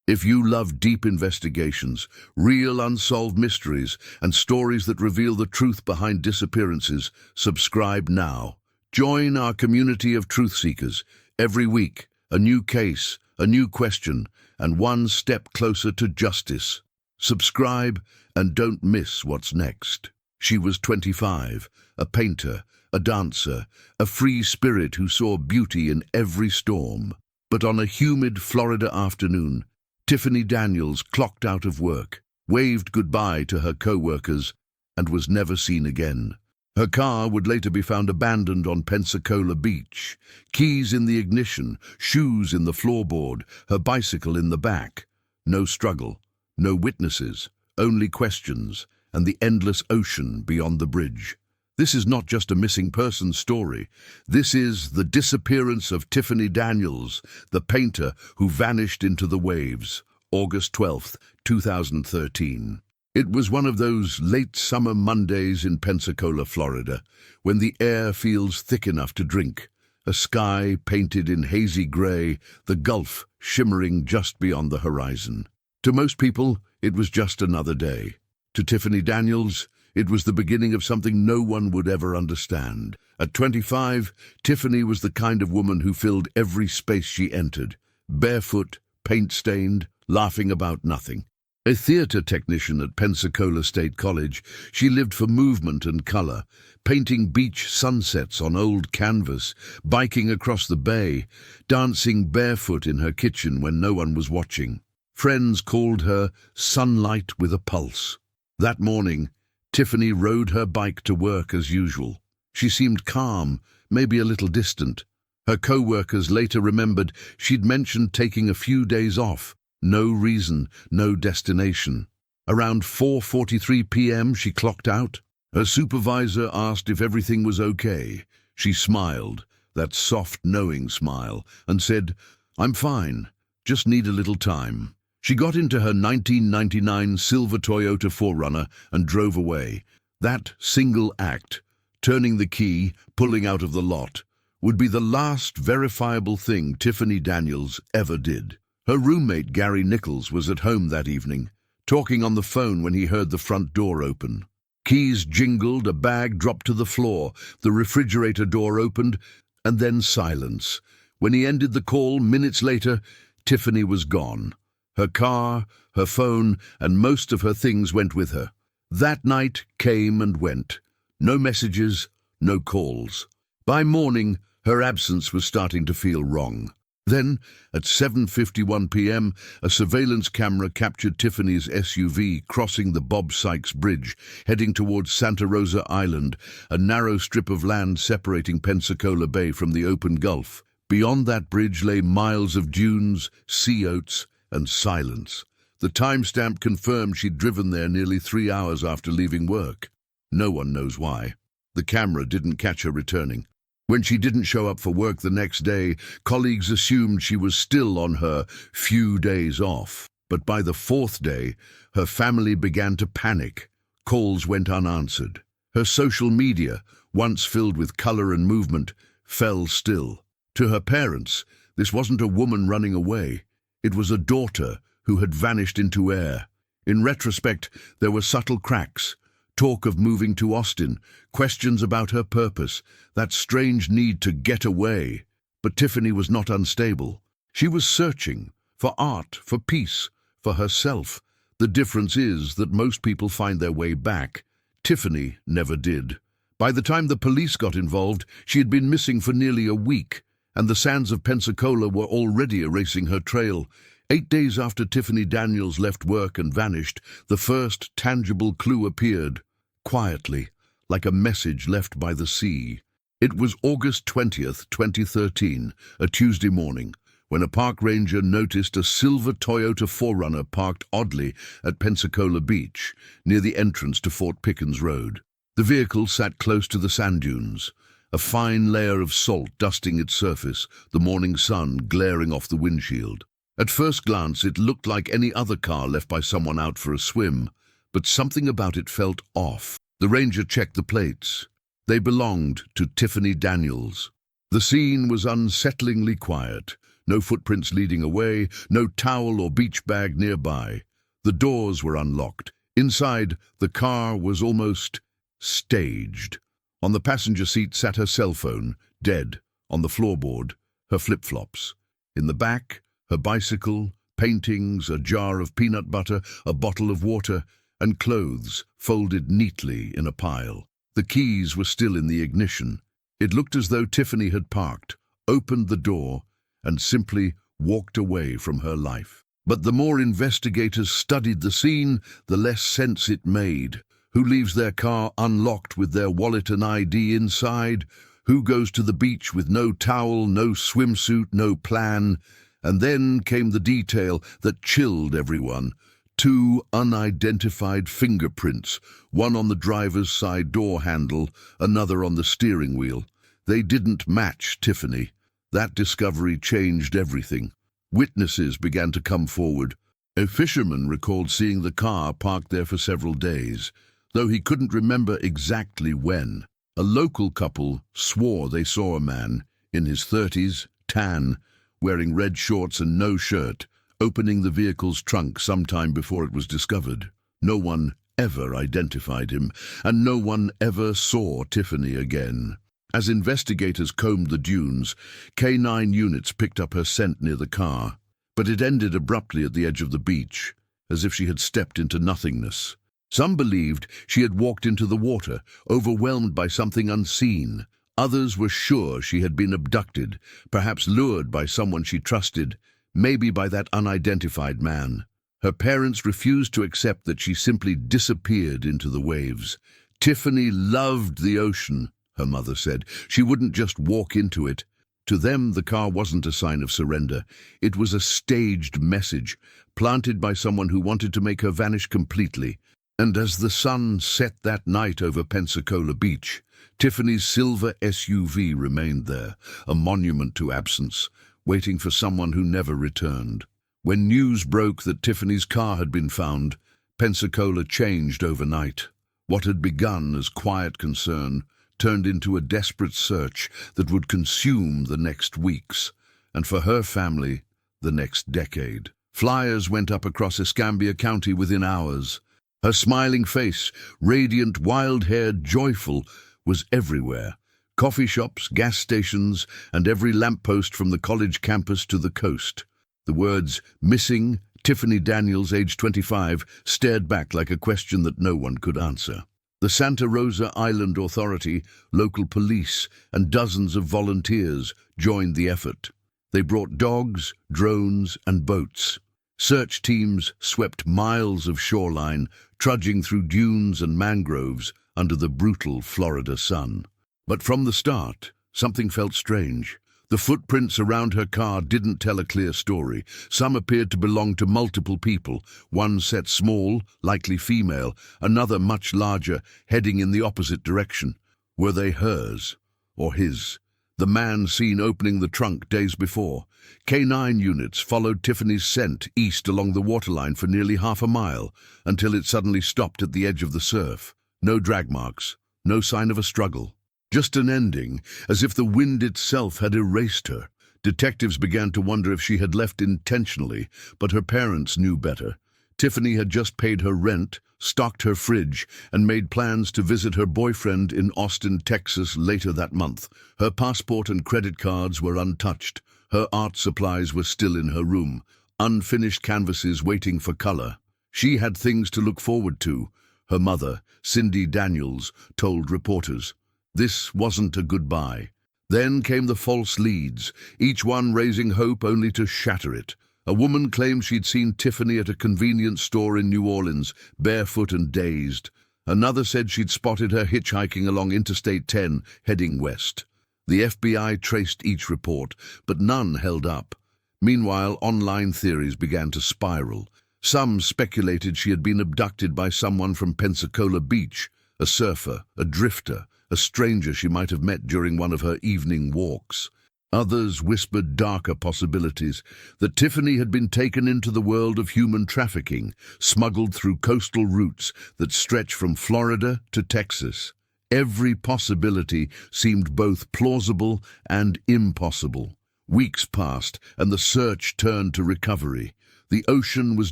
If you love deep investigations, real unsolved mysteries, and stories that reveal the truth behind disappearances, subscribe now. Join our community of truth seekers. Every week, a new case, a new question, and one step closer to justice. Subscribe and don't miss what's next. She was 25, a painter, a dancer, a free spirit who saw beauty in every storm. But on a humid Florida afternoon, Tiffany Daniels clocked out of work, waved goodbye to her co-workers, and was never seen again. Her car would later be found abandoned on Pensacola beach, keys in the ignition, shoes in the floorboard, her bicycle in the back. No struggle, no witnesses, only questions, and the endless ocean beyond the bridge. This is not just a missing person story. This is the disappearance of Tiffany Daniels, the painter who vanished into the waves, August 12th, 2013. It was one of those late summer Mondays in Pensacola, Florida, when the air feels thick enough to drink. A sky painted in hazy gray, the Gulf shimmering just beyond the horizon. To most people, it was just another day. To Tiffany Daniels, it was the beginning of something no one would ever understand. At 25, Tiffany was the kind of woman who filled every space she entered, barefoot, paint-stained, laughing about nothing. A theater technician at Pensacola State College, she lived for movement and color, painting beach sunsets on old canvas, biking across the bay, dancing barefoot in her kitchen when no one was watching. Friends called her sunlight with a pulse. That morning, Tiffany rode her bike to work as usual. She seemed calm, maybe a little distant. Her co-workers later remembered she'd mentioned taking a few days off. No reason, no destination. Around 4:43 p.m. she clocked out. Her supervisor asked if everything was okay. She smiled, that soft, knowing smile, and said, "I'm fine, just need a little time." She got into her 1999 silver Toyota 4Runner and drove away. That single act, turning the key, pulling out of the lot, would be the last verifiable thing Tiffany Daniels ever did. Her roommate, Gary Nichols, was at home that evening, talking on the phone when he heard the front door open. Keys jingled, a bag dropped to the floor, the refrigerator door opened, and then silence. When he ended the call, minutes later, Tiffany was gone. Her car, her phone, and most of her things went with her. That night came and went. No messages, no calls. By morning, her absence was starting to feel wrong. Then, at 7:51 p.m., a surveillance camera captured Tiffany's SUV crossing the Bob Sykes Bridge, heading towards Santa Rosa Island, a narrow strip of land separating Pensacola Bay from the open Gulf. Beyond that bridge lay miles of dunes, sea oats, and silence. The timestamp confirmed she'd driven there nearly 3 hours after leaving work. No one knows why. The camera didn't catch her returning. When she didn't show up for work the next day, colleagues assumed she was still on her few days off. But by the 4th day, her family began to panic. Calls went unanswered. Her social media, once filled with color and movement, fell still. To her parents, this wasn't a woman running away. It was a daughter who had vanished into air. In retrospect, there were subtle cracks. Talk of moving to Austin, questions about her purpose, that strange need to get away. But Tiffany was not unstable. She was searching for art, for peace, for herself. The difference is that most people find their way back. Tiffany never did. By the time the police got involved, she had been missing for nearly a week, and the sands of Pensacola were already erasing her trail. 8 days after Tiffany Daniels left work and vanished, the first tangible clue appeared, quietly, like a message left by the sea. It was August 20th, 2013, a Tuesday morning, when a park ranger noticed a silver Toyota 4Runner parked oddly at Pensacola Beach, near the entrance to Fort Pickens Road. The vehicle sat close to the sand dunes, a fine layer of salt dusting its surface, the morning sun glaring off the windshield. At first glance, it looked like any other car left by someone out for a swim, but something about it felt off. The ranger checked the plates. They belonged to Tiffany Daniels. The scene was unsettlingly quiet. No footprints leading away, no towel or beach bag nearby. The doors were unlocked. Inside, the car was almost staged. On the passenger seat sat her cell phone, dead. On the floorboard, her flip-flops. In the back, her bicycle, paintings, a jar of peanut butter, a bottle of water, and clothes folded neatly in a pile. The keys were still in the ignition. It looked as though Tiffany had parked, opened the door, and simply walked away from her life. But the more investigators studied the scene, the less sense it made. Who leaves their car unlocked with their wallet and ID inside? Who goes to the beach with no towel, no swimsuit, no plan? And then came the detail that chilled everyone. 2 unidentified fingerprints, one on the driver's side door handle, another on the steering wheel. They didn't match Tiffany. That discovery changed everything. Witnesses began to come forward. A fisherman recalled seeing the car parked there for several days, though he couldn't remember exactly when. A local couple swore they saw a man, in his 30s, tan, wearing red shorts and no shirt, opening the vehicle's trunk sometime before it was discovered. No one ever identified him, and no one ever saw Tiffany again. As investigators combed the dunes, K9 units picked up her scent near the car, but it ended abruptly at the edge of the beach, as if she had stepped into nothingness. Some believed she had walked into the water, overwhelmed by something unseen. Others were sure she had been abducted, perhaps lured by someone she trusted, maybe by that unidentified man. Her parents refused to accept that she simply disappeared into the waves. Tiffany loved the ocean, her mother said. She wouldn't just walk into it. To them, the car wasn't a sign of surrender. It was a staged message, planted by someone who wanted to make her vanish completely. And as the sun set that night over Pensacola Beach, Tiffany's silver SUV remained there, a monument to absence, waiting for someone who never returned. When news broke that Tiffany's car had been found, Pensacola changed overnight. What had begun as quiet concern turned into a desperate search that would consume the next weeks, and for her family, the next decade. Flyers went up across Escambia County within hours. Her smiling face, radiant, wild-haired, joyful, was everywhere. Coffee shops, gas stations, and every lamppost from the college campus to the coast. The words, "Missing, Tiffany Daniels, age 25, stared back like a question that no one could answer. The Santa Rosa Island Authority, local police, and dozens of volunteers joined the effort. They brought dogs, drones, and boats. Search teams swept miles of shoreline, trudging through dunes and mangroves under the brutal Florida sun. But from the start, something felt strange. The footprints around her car didn't tell a clear story. Some appeared to belong to multiple people, one set small, likely female, another much larger, heading in the opposite direction. Were they hers or his? The man seen opening the trunk days before. K9 units followed Tiffany's scent east along the waterline for nearly half a mile, until it suddenly stopped at the edge of the surf. No drag marks, no sign of a struggle. Just an ending, as if the wind itself had erased her. Detectives began to wonder if she had left intentionally, but her parents knew better. Tiffany had just paid her rent, stocked her fridge, and made plans to visit her boyfriend in Austin, Texas later that month. Her passport and credit cards were untouched. Her art supplies were still in her room, unfinished canvases waiting for color. She had things to look forward to, her mother, Cindy Daniels, told reporters. This wasn't a goodbye. Then came the false leads, each one raising hope only to shatter it. A woman claimed she'd seen Tiffany at a convenience store in New Orleans, barefoot and dazed. Another said she'd spotted her hitchhiking along Interstate 10, heading west. The FBI traced each report, but none held up. Meanwhile, online theories began to spiral. Some speculated she had been abducted by someone from Pensacola Beach, a surfer, a drifter, a stranger she might have met during one of her evening walks. Others whispered darker possibilities, that Tiffany had been taken into the world of human trafficking, smuggled through coastal routes that stretch from Florida to Texas. Every possibility seemed both plausible and impossible. Weeks passed, and the search turned to recovery. The ocean was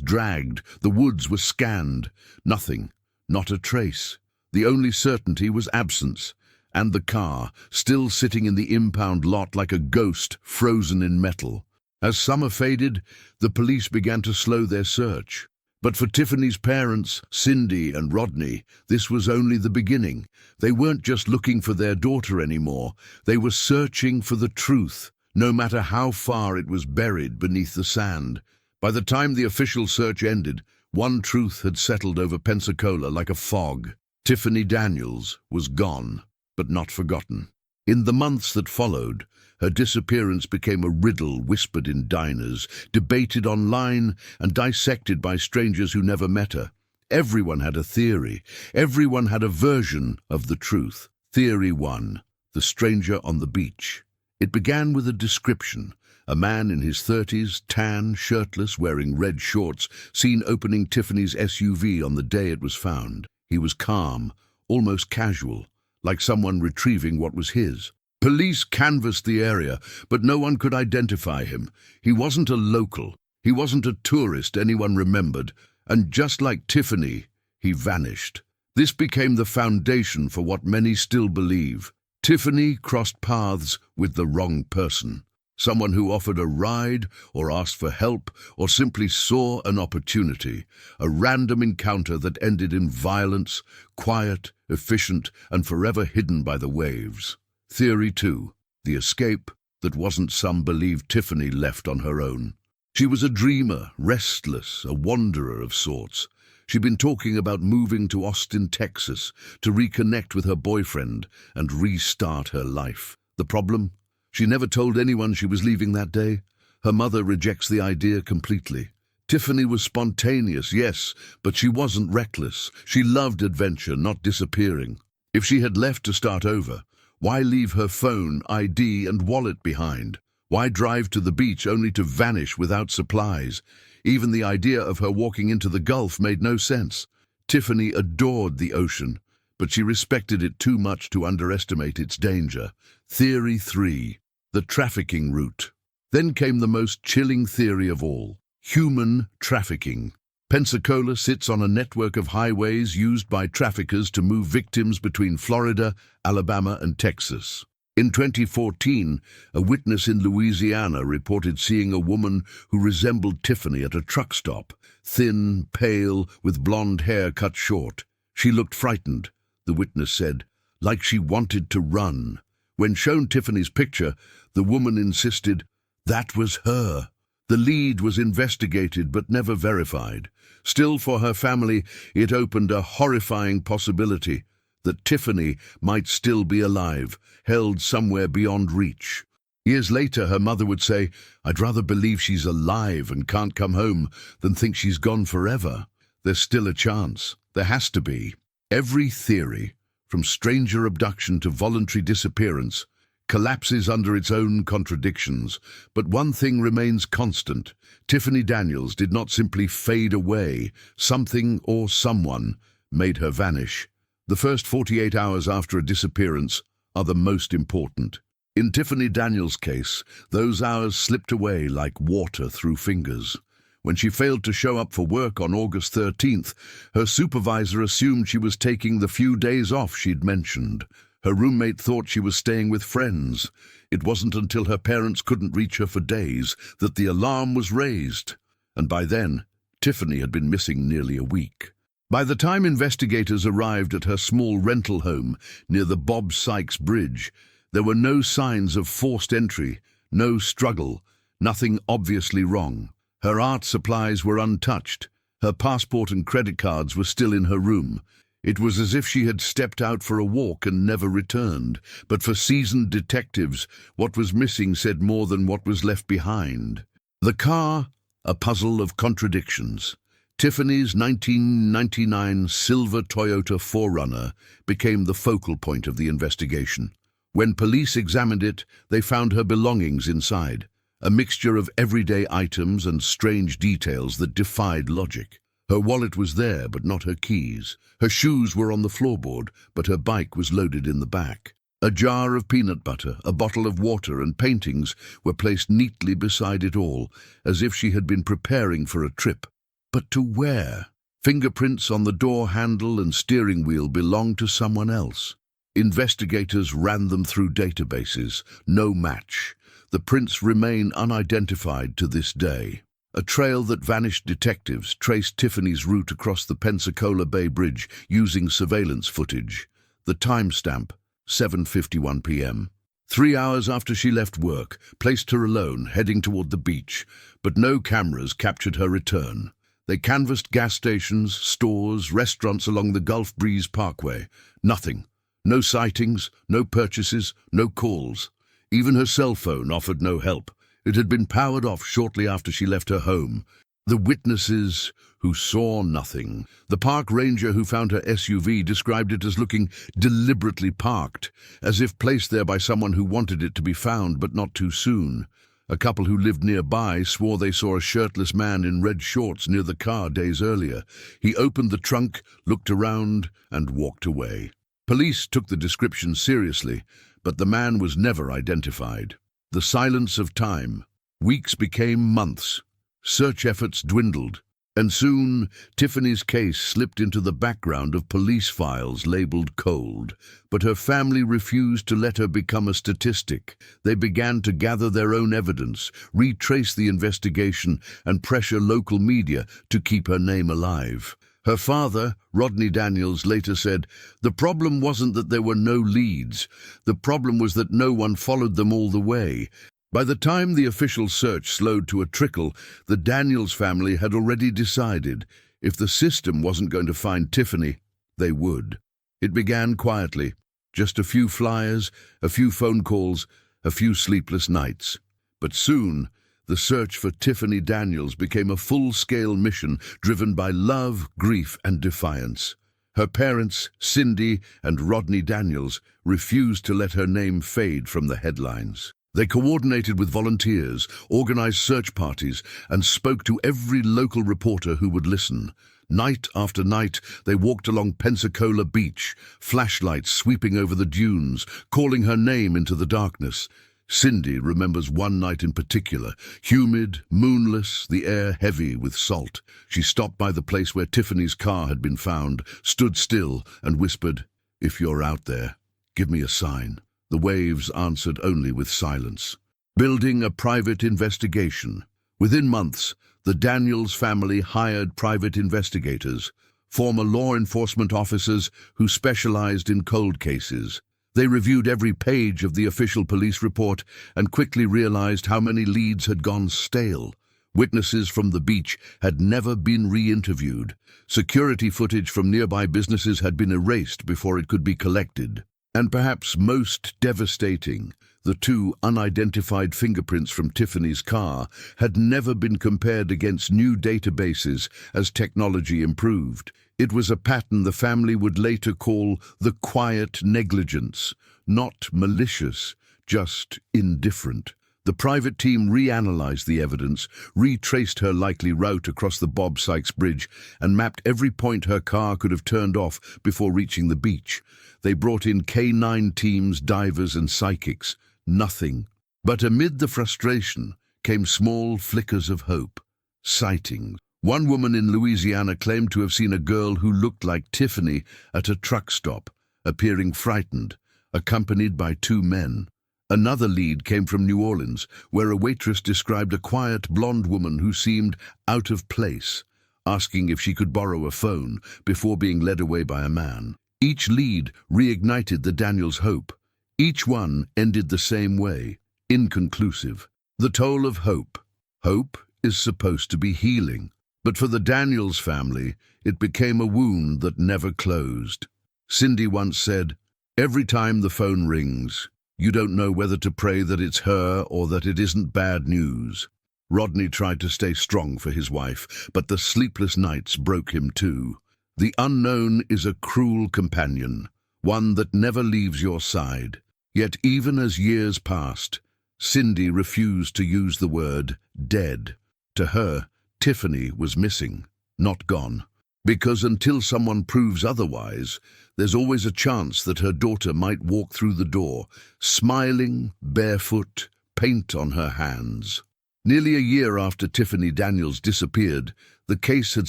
dragged, the woods were scanned. Nothing, not a trace. The only certainty was absence, and the car, still sitting in the impound lot like a ghost frozen in metal. As summer faded, the police began to slow their search. But for Tiffany's parents, Cindy and Rodney, this was only the beginning. They weren't just looking for their daughter anymore. They were searching for the truth, no matter how far it was buried beneath the sand. By the time the official search ended, one truth had settled over Pensacola like a fog. Tiffany Daniels was gone, but not forgotten. In the months that followed, her disappearance became a riddle whispered in diners, debated online, and dissected by strangers who never met her. Everyone had a theory. Everyone had a version of the truth. Theory 1. The stranger on the beach. It began with a description. A man in his 30s, tan, shirtless, wearing red shorts, seen opening Tiffany's SUV on the day it was found. He was calm, almost casual, like someone retrieving what was his. Police canvassed the area, but no one could identify him. He wasn't a local. He wasn't a tourist anyone remembered. And just like Tiffany, he vanished. This became the foundation for what many still believe. Tiffany crossed paths with the wrong person. Someone who offered a ride, or asked for help, or simply saw an opportunity. A random encounter that ended in violence, quiet, efficient, and forever hidden by the waves. Theory 2. The escape that wasn't some believed Tiffany left on her own. She was a dreamer, restless, a wanderer of sorts. She'd been talking about moving to Austin, Texas, to reconnect with her boyfriend and restart her life. The problem? She never told anyone she was leaving that day. Her mother rejects the idea completely. Tiffany was spontaneous, yes, but she wasn't reckless. She loved adventure, not disappearing. If she had left to start over, why leave her phone, ID, and wallet behind? Why drive to the beach only to vanish without supplies? Even the idea of her walking into the Gulf made no sense. Tiffany adored the ocean, but she respected it too much to underestimate its danger. Theory 3. The trafficking route. Then came the most chilling theory of all: human trafficking. Pensacola sits on a network of highways used by traffickers to move victims between Florida, Alabama, and Texas. In 2014, a witness in Louisiana reported seeing a woman who resembled Tiffany at a truck stop, thin, pale, with blonde hair cut short. She looked frightened, the witness said, like she wanted to run. When shown Tiffany's picture, the woman insisted that was her. The lead was investigated but never verified. Still, for her family, it opened a horrifying possibility that Tiffany might still be alive, held somewhere beyond reach. Years later, her mother would say, "I'd rather believe she's alive and can't come home than think she's gone forever." There's still a chance. There has to be. Every theory, from stranger abduction to voluntary disappearance, collapses under its own contradictions. But one thing remains constant. Tiffany Daniels did not simply fade away. Something or someone made her vanish. The first 48 hours after a disappearance are the most important. In Tiffany Daniels' case, those hours slipped away like water through fingers. When she failed to show up for work on August 13th, her supervisor assumed she was taking the few days off she'd mentioned. Her roommate thought she was staying with friends. It wasn't until her parents couldn't reach her for days that the alarm was raised. And by then, Tiffany had been missing nearly a week. By the time investigators arrived at her small rental home near the Bob Sykes Bridge, there were no signs of forced entry, no struggle, nothing obviously wrong. Her art supplies were untouched. Her passport and credit cards were still in her room. It was as if she had stepped out for a walk and never returned. But for seasoned detectives, what was missing said more than what was left behind. The car, a puzzle of contradictions. Tiffany's 1999 silver Toyota 4Runner became the focal point of the investigation. When police examined it, they found her belongings inside, a mixture of everyday items and strange details that defied logic. Her wallet was there, but not her keys. Her shoes were on the floorboard, but her bike was loaded in the back. A jar of peanut butter, a bottle of water, and paintings were placed neatly beside it all, as if she had been preparing for a trip. But to where? Fingerprints on the door handle and steering wheel belonged to someone else. Investigators ran them through databases. No match. The prints remain unidentified to this day. A trail that vanished detectives traced Tiffany's route across the Pensacola Bay Bridge using surveillance footage. The timestamp, 7:51 p.m. 3 hours after she left work, placed her alone, heading toward the beach, but no cameras captured her return. They canvassed gas stations, stores, restaurants along the Gulf Breeze Parkway. Nothing. No sightings, no purchases, no calls. Even her cell phone offered no help. It had been powered off shortly after she left her home. The witnesses who saw nothing. The park ranger who found her SUV described it as looking deliberately parked, as if placed there by someone who wanted it to be found but not too soon. A couple who lived nearby swore they saw a shirtless man in red shorts near the car days earlier. He opened the trunk, looked around, and walked away. Police took the description seriously, but the man was never identified. The silence of time. Weeks became months. Search efforts dwindled, and soon Tiffany's case slipped into the background of police files labeled cold. But her family refused to let her become a statistic. They began to gather their own evidence, retrace the investigation, and pressure local media to keep her name alive. Her father, Rodney Daniels, later said, "The problem wasn't that there were no leads. The problem was that no one followed them all the way." By the time the official search slowed to a trickle, the Daniels family had already decided if the system wasn't going to find Tiffany, they would. It began quietly, just a few flyers, a few phone calls, a few sleepless nights. But soon, the search for Tiffany Daniels became a full-scale mission driven by love, grief, and defiance. Her parents, Cindy and Rodney Daniels, refused to let her name fade from the headlines. They coordinated with volunteers, organized search parties, and spoke to every local reporter who would listen. Night after night, they walked along Pensacola Beach, flashlights sweeping over the dunes, calling her name into the darkness. Cindy remembers one night in particular, humid, moonless, the air heavy with salt. She stopped by the place where Tiffany's car had been found, stood still, and whispered, "If you're out there, give me a sign." The waves answered only with silence. Building a private investigation. Within months, the Daniels family hired private investigators, former law enforcement officers who specialized in cold cases. They reviewed every page of the official police report and quickly realized how many leads had gone stale. Witnesses from the beach had never been re-interviewed. Security footage from nearby businesses had been erased before it could be collected. And perhaps most devastating, the two unidentified fingerprints from Tiffany's car had never been compared against new databases as technology improved. It was a pattern the family would later call the quiet negligence, not malicious, just indifferent. The private team reanalyzed the evidence, retraced her likely route across the Bob Sykes Bridge, and mapped every point her car could have turned off before reaching the beach. They brought in K9 teams, divers, and psychics. Nothing. But amid the frustration came small flickers of hope. Sightings. One woman in Louisiana claimed to have seen a girl who looked like Tiffany at a truck stop, appearing frightened, accompanied by two men. Another lead came from New Orleans, where a waitress described a quiet blonde woman who seemed out of place, asking if she could borrow a phone before being led away by a man. Each lead reignited the Daniels' hope. Each one ended the same way, inconclusive. The toll of hope. Hope is supposed to be healing, but for the Daniels family, it became a wound that never closed. Cindy once said, "Every time the phone rings, you don't know whether to pray that it's her or that it isn't bad news." Rodney tried to stay strong for his wife, but the sleepless nights broke him too. The unknown is a cruel companion, one that never leaves your side. Yet even as years passed, Cindy refused to use the word dead. To her, Tiffany was missing, not gone. Because until someone proves otherwise, there's always a chance that her daughter might walk through the door, smiling, barefoot, paint on her hands. Nearly a year after Tiffany Daniels disappeared, the case had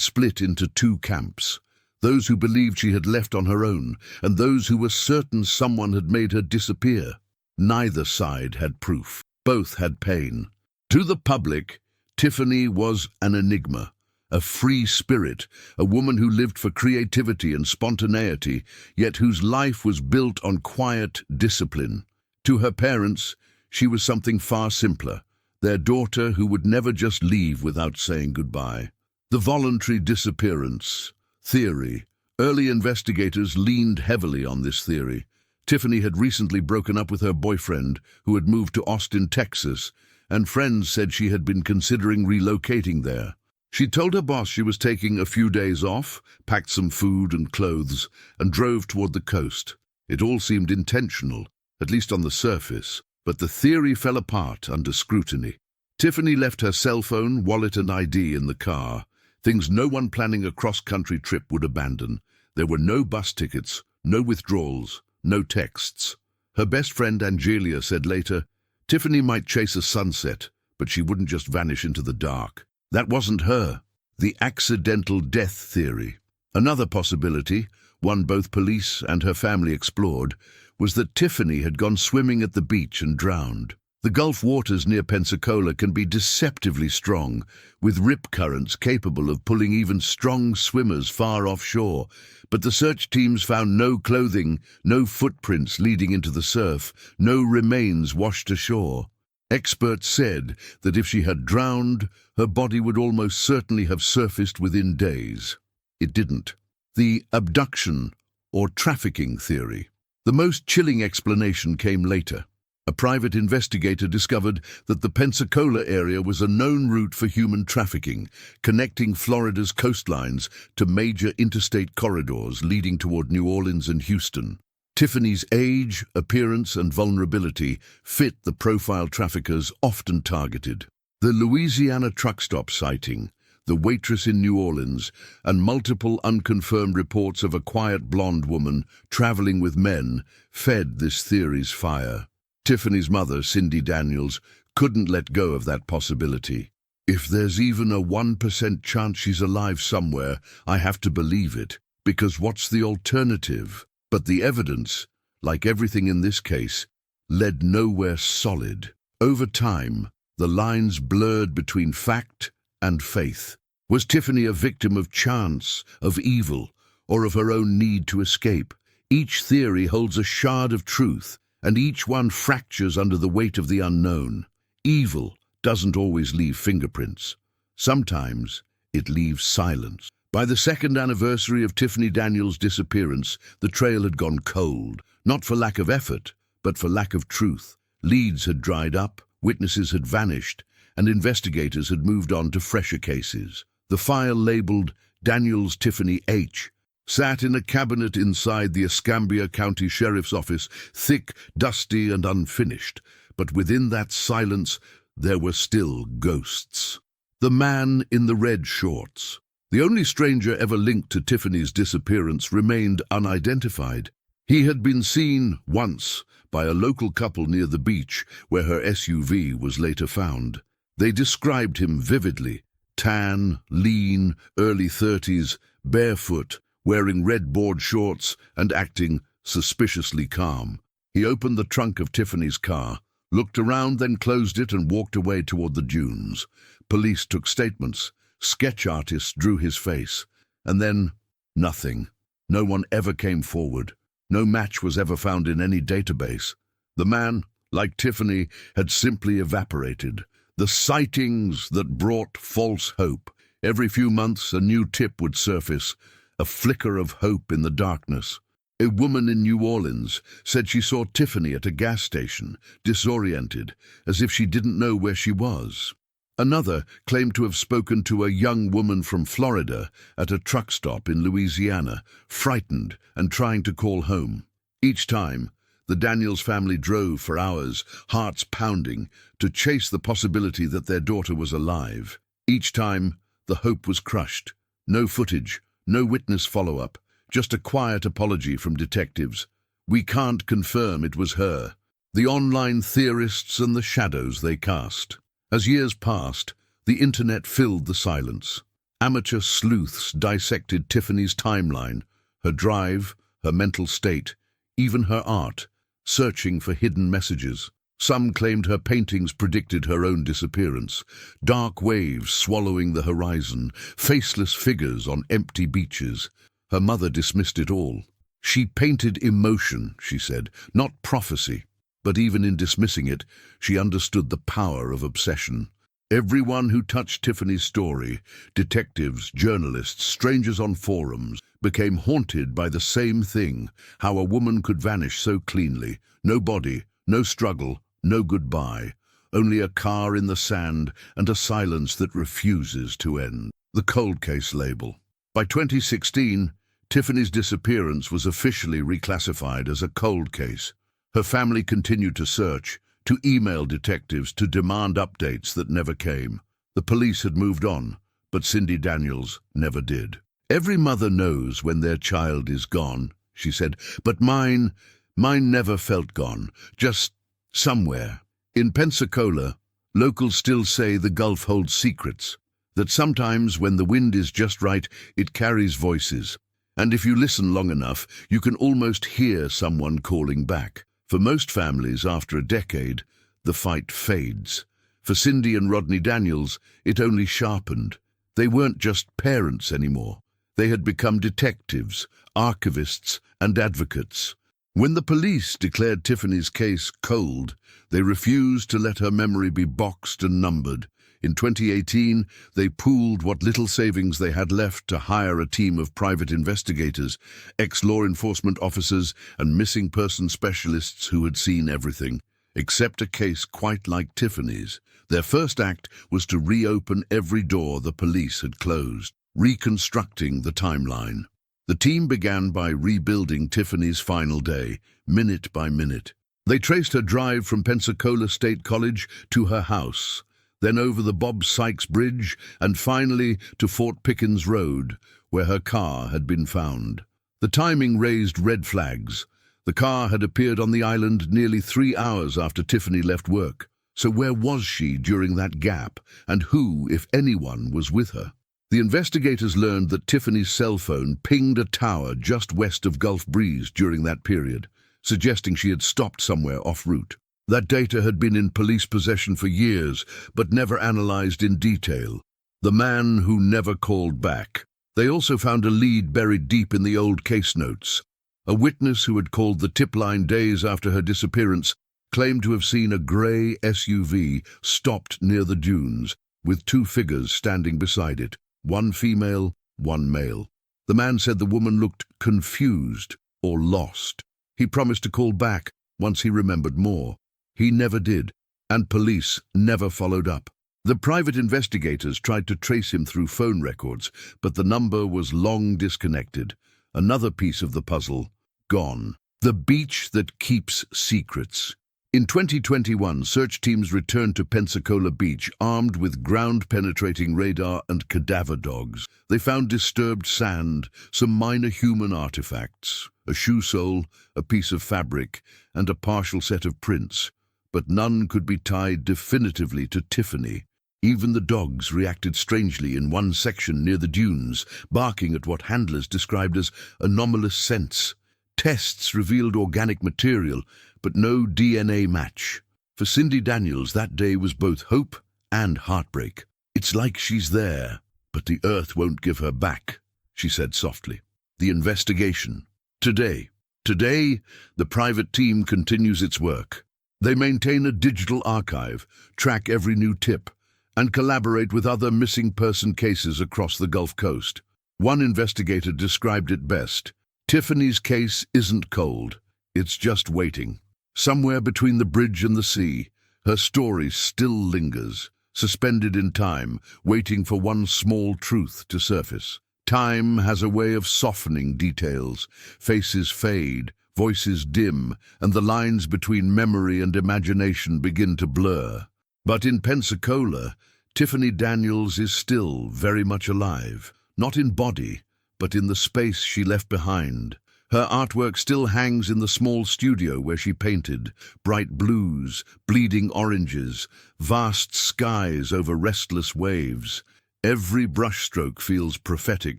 split into two camps: those who believed she had left on her own, and those who were certain someone had made her disappear. Neither side had proof. Both had pain. To the public, Tiffany was an enigma, a free spirit, a woman who lived for creativity and spontaneity, yet whose life was built on quiet discipline. To her parents, she was something far simpler, their daughter who would never just leave without saying goodbye. The voluntary disappearance theory. Early investigators leaned heavily on this theory. Tiffany had recently broken up with her boyfriend, who had moved to Austin, Texas, and friends said she had been considering relocating there. She told her boss she was taking a few days off, packed some food and clothes, and drove toward the coast. It all seemed intentional, at least on the surface, but the theory fell apart under scrutiny. Tiffany left her cell phone, wallet and ID in the car, things no one planning a cross-country trip would abandon. There were no bus tickets, no withdrawals, no texts. Her best friend Angelia said later, Tiffany might chase a sunset, but she wouldn't just vanish into the dark. That wasn't her. The accidental death theory. Another possibility, one both police and her family explored, was that Tiffany had gone swimming at the beach and drowned. The Gulf waters near Pensacola can be deceptively strong, with rip currents capable of pulling even strong swimmers far offshore, but the search teams found no clothing, no footprints leading into the surf, no remains washed ashore. Experts said that if she had drowned, her body would almost certainly have surfaced within days. It didn't. The abduction or trafficking theory. The most chilling explanation came later. A private investigator discovered that the Pensacola area was a known route for human trafficking, connecting Florida's coastlines to major interstate corridors leading toward New Orleans and Houston. Tiffany's age, appearance, and vulnerability fit the profile traffickers often targeted. The Louisiana truck stop sighting, the waitress in New Orleans, and multiple unconfirmed reports of a quiet blonde woman traveling with men fed this theory's fire. Tiffany's mother, Cindy Daniels, couldn't let go of that possibility. If there's even a 1% chance she's alive somewhere, I have to believe it, because what's the alternative? But the evidence, like everything in this case, led nowhere solid. Over time, the lines blurred between fact and faith. Was Tiffany a victim of chance, of evil, or of her own need to escape? Each theory holds a shard of truth, and each one fractures under the weight of the unknown. Evil doesn't always leave fingerprints. Sometimes it leaves silence. By the second anniversary of Tiffany Daniels' disappearance, the trail had gone cold, not for lack of effort, but for lack of truth. Leads had dried up, witnesses had vanished, and investigators had moved on to fresher cases. The file labeled Daniels Tiffany H. sat in a cabinet inside the Escambia County Sheriff's Office, thick, dusty, and unfinished. But within that silence, there were still ghosts. The man in the red shorts. The only stranger ever linked to Tiffany's disappearance remained unidentified. He had been seen once by a local couple near the beach, where her SUV was later found. They described him vividly: tan, lean, early 30s, barefoot, wearing red board shorts and acting suspiciously calm. He opened the trunk of Tiffany's car, looked around, then closed it and walked away toward the dunes. Police took statements. Sketch artists drew his face. And then, nothing. No one ever came forward. No match was ever found in any database. The man, like Tiffany, had simply evaporated. The sightings that brought false hope. Every few months, a new tip would surface, a flicker of hope in the darkness. A woman in New Orleans said she saw Tiffany at a gas station, disoriented, as if she didn't know where she was. Another claimed to have spoken to a young woman from Florida at a truck stop in Louisiana, frightened and trying to call home. Each time, the Daniels family drove for hours, hearts pounding, to chase the possibility that their daughter was alive. Each time, the hope was crushed. No footage, No witness follow-up, just a quiet apology from detectives. We can't confirm it was her. The online theorists and the shadows they cast. As years passed, the internet filled the silence. Amateur sleuths dissected Tiffany's timeline, her drive, her mental state, even her art, searching for hidden messages. Some claimed her paintings predicted her own disappearance. Dark waves swallowing the horizon, faceless figures on empty beaches. Her mother dismissed it all. She painted emotion, she said, not prophecy. But even in dismissing it, she understood the power of obsession. Everyone who touched Tiffany's story, detectives, journalists, strangers on forums, became haunted by the same thing, how a woman could vanish so cleanly. No body, no struggle, no goodbye. Only a car in the sand and a silence that refuses to end. The cold case label. By 2016, Tiffany's disappearance was officially reclassified as a cold case. Her family continued to search, to email detectives, to demand updates that never came. The police had moved on, but Cindy Daniels never did. Every mother knows when their child is gone, she said, but mine never felt gone, just somewhere. In Pensacola, locals still say the Gulf holds secrets, that sometimes when the wind is just right, it carries voices. And if you listen long enough, you can almost hear someone calling back. For most families, after a decade, the fight fades. For Cindy and Rodney Daniels, it only sharpened. They weren't just parents anymore. They had become detectives, archivists, and advocates. When the police declared Tiffany's case cold, they refused to let her memory be boxed and numbered. In 2018, they pooled what little savings they had left to hire a team of private investigators, ex-law enforcement officers, and missing person specialists who had seen everything, except a case quite like Tiffany's. Their first act was to reopen every door the police had closed, reconstructing the timeline. The team began by rebuilding Tiffany's final day, minute by minute. They traced her drive from Pensacola State College to her house, then over the Bob Sykes Bridge, and finally to Fort Pickens Road, where her car had been found. The timing raised red flags. The car had appeared on the island nearly 3 hours after Tiffany left work. So where was she during that gap, and who, if anyone, was with her? The investigators learned that Tiffany's cell phone pinged a tower just west of Gulf Breeze during that period, suggesting she had stopped somewhere en route. That data had been in police possession for years, but never analyzed in detail. The man who never called back. They also found a lead buried deep in the old case notes. A witness who had called the tip line days after her disappearance claimed to have seen a grey SUV stopped near the dunes, with 2 figures standing beside it, one female, one male. The man said the woman looked confused or lost. He promised to call back once he remembered more. He never did, and police never followed up. The private investigators tried to trace him through phone records, but the number was long disconnected. Another piece of the puzzle, gone. The beach that keeps secrets. In 2021, search teams returned to Pensacola Beach armed with ground-penetrating radar and cadaver dogs. They found disturbed sand, some minor human artifacts, a shoe sole, a piece of fabric, and a partial set of prints. But none could be tied definitively to Tiffany. Even the dogs reacted strangely in one section near the dunes, barking at what handlers described as anomalous scents. Tests revealed organic material, but no DNA match. For Cindy Daniels, that day was both hope and heartbreak. It's like she's there, but the earth won't give her back, she said softly. The investigation. Today, the private team continues its work. They maintain a digital archive, track every new tip, and collaborate with other missing person cases across the Gulf Coast. One investigator described it best. Tiffany's case isn't cold, it's just waiting. Somewhere between the bridge and the sea, her story still lingers, suspended in time, waiting for one small truth to surface. Time has a way of softening details. Faces fade, voices dim, and the lines between memory and imagination begin to blur. But in Pensacola, Tiffany Daniels is still very much alive, not in body, but in the space she left behind. Her artwork still hangs in the small studio where she painted bright blues, bleeding oranges, vast skies over restless waves. Every brushstroke feels prophetic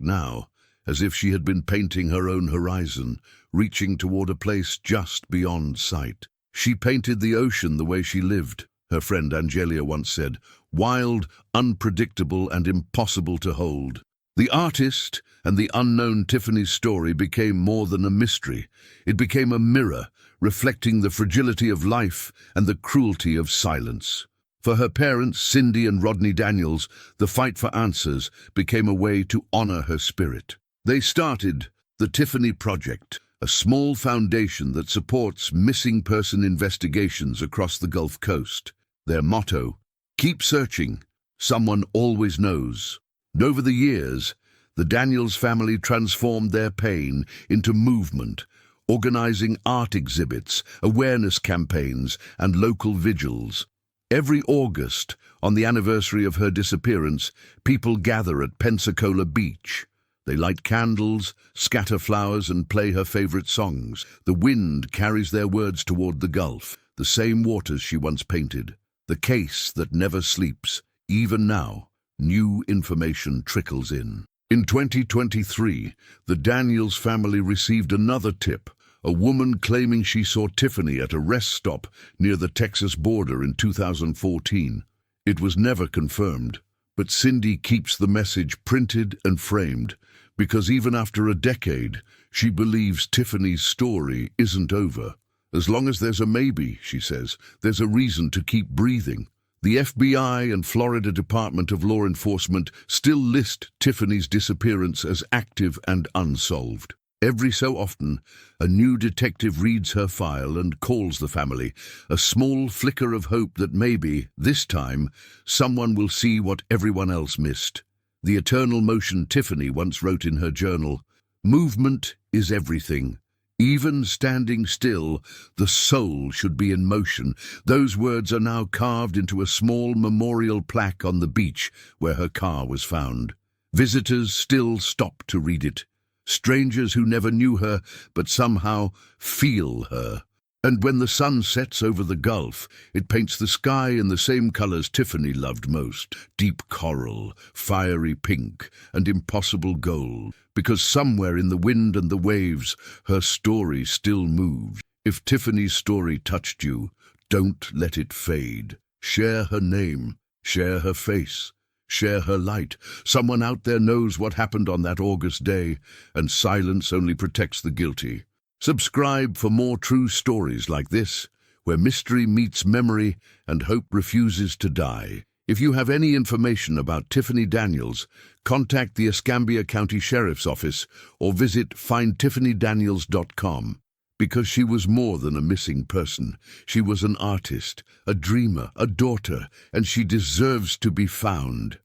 now, as if she had been painting her own horizon, reaching toward a place just beyond sight. She painted the ocean the way she lived, her friend Angelia once said, wild, unpredictable, and impossible to hold. The artist and the unknown Tiffany's story became more than a mystery. It became a mirror, reflecting the fragility of life and the cruelty of silence. For her parents, Cindy and Rodney Daniels, the fight for answers became a way to honor her spirit. They started the Tiffany Project, a small foundation that supports missing person investigations across the Gulf Coast. Their motto, "Keep searching, someone always knows." Over the years, the Daniels family transformed their pain into movement, organizing art exhibits, awareness campaigns, and local vigils. Every August, on the anniversary of her disappearance, people gather at Pensacola Beach. They light candles, scatter flowers, and play her favorite songs. The wind carries their words toward the Gulf, the same waters she once painted. The case that never sleeps. Even now, new information trickles in. In 2023, the Daniels family received another tip, a woman claiming she saw Tiffany at a rest stop near the Texas border in 2014. It was never confirmed, but Cindy keeps the message printed and framed, because even after a decade, she believes Tiffany's story isn't over. As long as there's a maybe, she says, there's a reason to keep breathing. The FBI and Florida Department of Law Enforcement still list Tiffany's disappearance as active and unsolved. Every so often, a new detective reads her file and calls the family, a small flicker of hope that maybe, this time, someone will see what everyone else missed. The eternal motion Tiffany once wrote in her journal, "Movement is everything. Even standing still, the soul should be in motion." Those words are now carved into a small memorial plaque on the beach where her car was found. Visitors still stop to read it. Strangers who never knew her, but somehow feel her. And when the sun sets over the Gulf, it paints the sky in the same colors Tiffany loved most, deep coral, fiery pink, and impossible gold, because somewhere in the wind and the waves, her story still moves. If Tiffany's story touched you, don't let it fade. Share her name, share her face, share her light. Someone out there knows what happened on that August day, and silence only protects the guilty. Subscribe for more true stories like this, where mystery meets memory and hope refuses to die. If you have any information about Tiffany Daniels, contact the Escambia County Sheriff's Office or visit findtiffanyDaniels.com. Because she was more than a missing person. She was an artist, a dreamer, a daughter, and she deserves to be found.